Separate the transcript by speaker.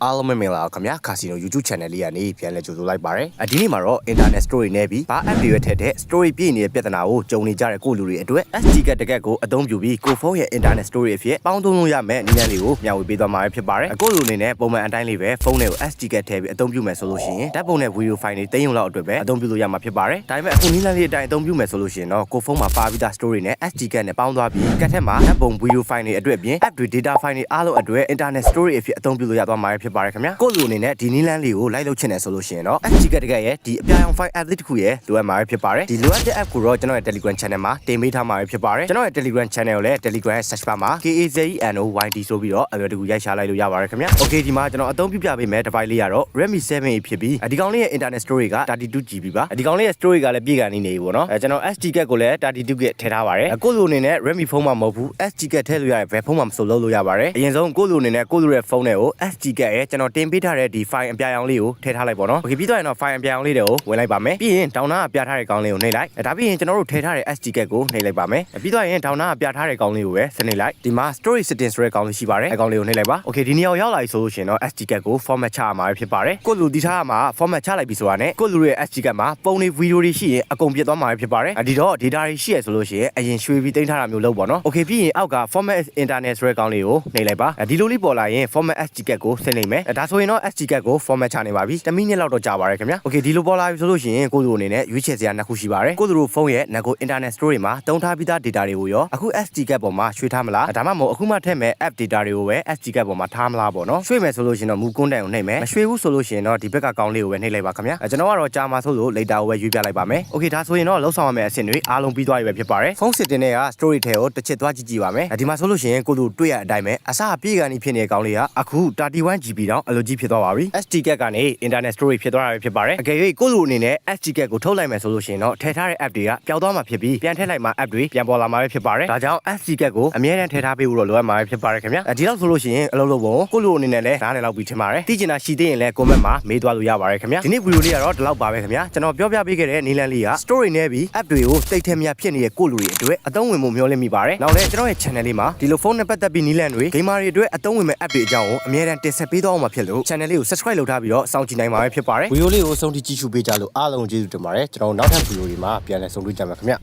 Speaker 1: အားလုံးပဲမင်္ဂလာပါခင်ဗျာကာစီနို YouTube channel လေးကနေပြန်လဲကြိုဆိုလိုက်ပါရစေ။ဒီနေ့မှာတော့ internet story နဲ့ပြီးဘာ app တွေရွက်ထည့်တဲ့ story ပြည့်နေတဲ့ပြဿနာကိုကြုံနေကြတဲ့ကိုလူတွေအတွက် SD ကတကက်ကိုအသုံးပြုပြီးကိုဖုန်းရဲ့ internet story အဖြစ်ပေါင်းသုံးလို့ရမယ့်နည်းလမ်းလေးကိုမျှဝေပေးသွားမှာဖြစ်ပါတယ်။အခုလူအနေနဲ့ပုံမှန်အတိုင်းလေးပဲဖုန်းထဲကို SD ကထည့်ပြီးအသုံးပြုမယ်ဆိုလို့ရှိရင်ဓာတ်ပုံနဲ့ video file တွေသိမ်းရုံလောက်အတွက်ပဲအသုံးပြုလို့ရမှာဖြစ်ပါတယ်။ဒါပေမဲ့အခုနည်းလမ်းလေးအတိုင်းအသုံးပြုမယ်ဆိုလို့ရှိရင်တော့ကိုဖုန်းမှာပါပြီးသား story နဲ့ SD ကနဲ့ပေါင်းသွားပြီးကတ်ထဲမှာဓာတ်ပုံ video file တွေအတွက်အပြင် app တွေ data file တွေအားလုံးအတွက် internet story အဖြစ်အသုံးပြုလို့ရသွားမှာဖြစ်ပါတယ်ခင်ဗျာ။ကိုလူအနေနဲ့ဒီနည်းလမ်းလေးကိုလိုက်လုပ်ချင်တယ်ဆိုလို့ရှိရင်တော့ SD ကတကယ်ရဲ့ဒီအပြာရောင် file app တစ်ခုရဲ့လိုအပ်မှာဖြစ်ပါတယ်ဒီလိုအပ်တဲ့ app ကိုတော့ကျွန်တော်ရဲ့ Telegram channel မှာတင်ပေးထားမှာဖြစ်ပါတယ်ကျွန်တော်ရဲ့ Telegram channel ကိုလည်း Telegram ရဲ့ search bar မှာ KAZENOYD ဆိုပြီးတော့အလွယ်တကူရိုက်ရှာလိုက်လို့ရပါတယ်ခင်ဗျာ Okay ဒီမှာကျွန်တော်အသုံးပြုပြပေးမယ် device လေးကတော့ Redmi 7A ဖြစ်ပြီးဒီကောင်လေးရဲ့ internet storage က 32GB ပါဒီကောင်လေးရဲ့ storage ကလည်းပြည့်ကန်နေနေပြီပေါ့နော်ကျွန်တော် SD ကကိုလည်း 32GB ထည့်ထားပါတယ်ကိုလိုအနေနဲ့ Redmi ဖုန်းမှာမဟုတ်ဘူး SD ကထည့်လို့ရရင်ဘယ်ဖုန်းမှာမဆိုလုပ်လို့ရပါတယ်အရင်ဆုံးကိုလိုအနေနဲ့ကိုလိုရဲ့ဖုန်းတွေကို SD ကရဲ့ကျွန်တော်တင်ပေးထားတဲ့ဒီ file အပြာရောင်လေးကိုထည့်ထားလိုက်ပေါ့နော် Okay ပြီးတော့ရင်တော့ file အပြာရောင်လေးတွေကိုဝင်လိုက်ပါမယ်ပြီးရင်ဒေါင်းနာကပြထားတဲ့ကောင်လေးကိုနှိပ်လိုက်ဒါပြီးရင်ကျွန်တော်တို့ထည့်ထားတဲ့ SD ကကိုနှိပ်လိုက်ပါမယ်ပြီးတော့ရင်ဒေါင်းနာကပြထားတဲ့ကောင်လေးကိုပဲစနှိပ်လိုက်ဒီမှာ storage settings ဆိုတဲ့ကောင်လေးရှိပါတယ်အကောင်လေးကိုနှိပ်လိုက်ပါ Okay ဒီနေရာကိုရောက်လာပြီဆိုလို့ရှိရင်တော့ SD ကကို format ချရမှာဖြစ်ပါတယ်ကိုလူတီထားရမှာ format ချလိုက်ပြီဆိုတာနဲ့ကိုလူရဲ့ SD ကမှာပုံတွေ video တွေရှိရင်အကုန်ပြတ်သွားမှာဖြစ်ပါတယ်ဒီတော့ data တွေရှိရဆိုလို့ရှိရင်အရင်ရွှေပြီးတင်ထားတာမျိုးလုပ်ပေါ့နော် Okay ပြီးရင်အောက်က format internet ဆိုတဲ့ကောင်လေးကိုနှိပ်လိုက်ပါဒီလိုလေးပေါ်လာရင် format SD ကကိုဆင်းလိုက်မယ်ဒါဆိုရင်တော့ SD ကကို format ချနေပါပြီ10မိနစ်လောက်တော့ကြာပါတယ်ခင်ဗျာ Okay ဒီလိုပေါ်လာပြီဆိုလို့ရှိရင်ကိုလူအနေနဲ့ရွေးချယ်စရာနှစ်ခုရှိပါတယ်ကိုလူဖုန်းရဲ့ Nago internet storage မှာတုံးထားပြီးသား data တွေကိုရောအခု SD ကပေါ်မှာရွှေ့ထားမလားဒါမှမဟုတ်အခုမှထည့်မဲ့ app data တွေကိုပဲ SD ကပေါ်မှာထားမလားပေါ့နော်ရွှေ့မယ်ဆိုလို့ရှိရင်တော့ move content ကိုနှိပ်မယ်မရွှေ့ဘူးဆိုလို့ရှိရင်တော့ဒီဘက်ကကောင်လေးကိုပဲနှိပ်လိုက်ပါခင်ဗျာကျွန်တော်ကတော့ကြာမှာဆိုလို့ later ကိုပဲရွေးပြလိုက်ပါမယ် Okay ဒါဆိုရင်တော့လောက်ဆောင်ရမယ့်အဆင့်တွေအားလုံးပြီးသွားပြီပဲဖြစ်ပါတယ်ဖုန်း setting တွေက storage ထဲကိုတစ်ချက်သွားကြည့်ကြည့်ပါမယ်ဒီမှာဆိုလို့ရှိရင်ကိုလူတွေ့ရအတိုင်းပဲအစအပြည့်ကနေဖြစ်နေတဲ့ကောင်လေးကအခု 31GB တောင်အလိုကြီးဖြစ်သွားပါပြီ SD ကကနေ internet storage ဖြစ်သွားတာပဲဖြစ်ပါတယ်အကယ်၍ကိုလူအနေနဲ့ SD ကကိုထုတ်လိုက်မယ်ဆိုလို့ရှိရင်တော့ထည့်ထားတဲ့ app တွေကပျောက်သွားမှာဖြစ်ပြီးပြန်ထည့်လိုက်မှ app တွေပြန်ပေါ်လာမှာပဲဖြစ်ပါတယ်ဒါကြောင့် SD ကကိုအမြဲတမ်းထည့်ထားပေးဖို့တော့လိုအပ်မှာပဲဖြစ်ပါတယ်ခင်ဗျာဒီလောက်ဆိုလို့ရှိရင်အလုပ်လုပ်ဖို့ကိုလူအနေနဲ့လည်းနားလည်လောက်ပြီးထင်ပါတယ်သိချင်တာရှိသေးရင်လည်း comment မှာမေးသွားလို့ရပါတယ်ခင်ဗျာဒီနေ့ video လေးကတော့ဒီလောက်ပါပဲခင်ဗျာကျွန်တော်ပြောပြပေးခဲ့တဲ့နည်းလမ်းလေးက story နဲ့ပြီး app တွေကိုတိတ်ထဲမြဖြစ်နေတဲ့ကိုလူတွေအတွက်အသုံးဝင်မှုမျှော်လင့်မိပါတယ်နောက်လည်းကျွန်တော်ရဲ့ channel လေးမှာဒီလိုဖုန်းနဲ့ပတ်သက်ပြီးနည်းလမ်းတွေ gamer တွေအတွက်အသုံးဝင်မဲ့ app တွေအကြောင်းကိုအမြဲတမ်းတင်ဆက်ပေးသွားအောင်မှာဖြစ်လို့ channel လေးကို subscribe လုပ်ထားပြီးတော့စောင့်ကြည့်နိုင်မှာပဲဖြစ်ပါတယ် video လေးကိုအဆုံးထိကြည့်ရှုပေးကြလို့အားလုံးကျေးဇူးတင်ပါတယ်ကျွန်တော်နောက်ထပ် video တွေမှာပြန်လည်ဆုံတွေ့ကြမှာခင်ဗျ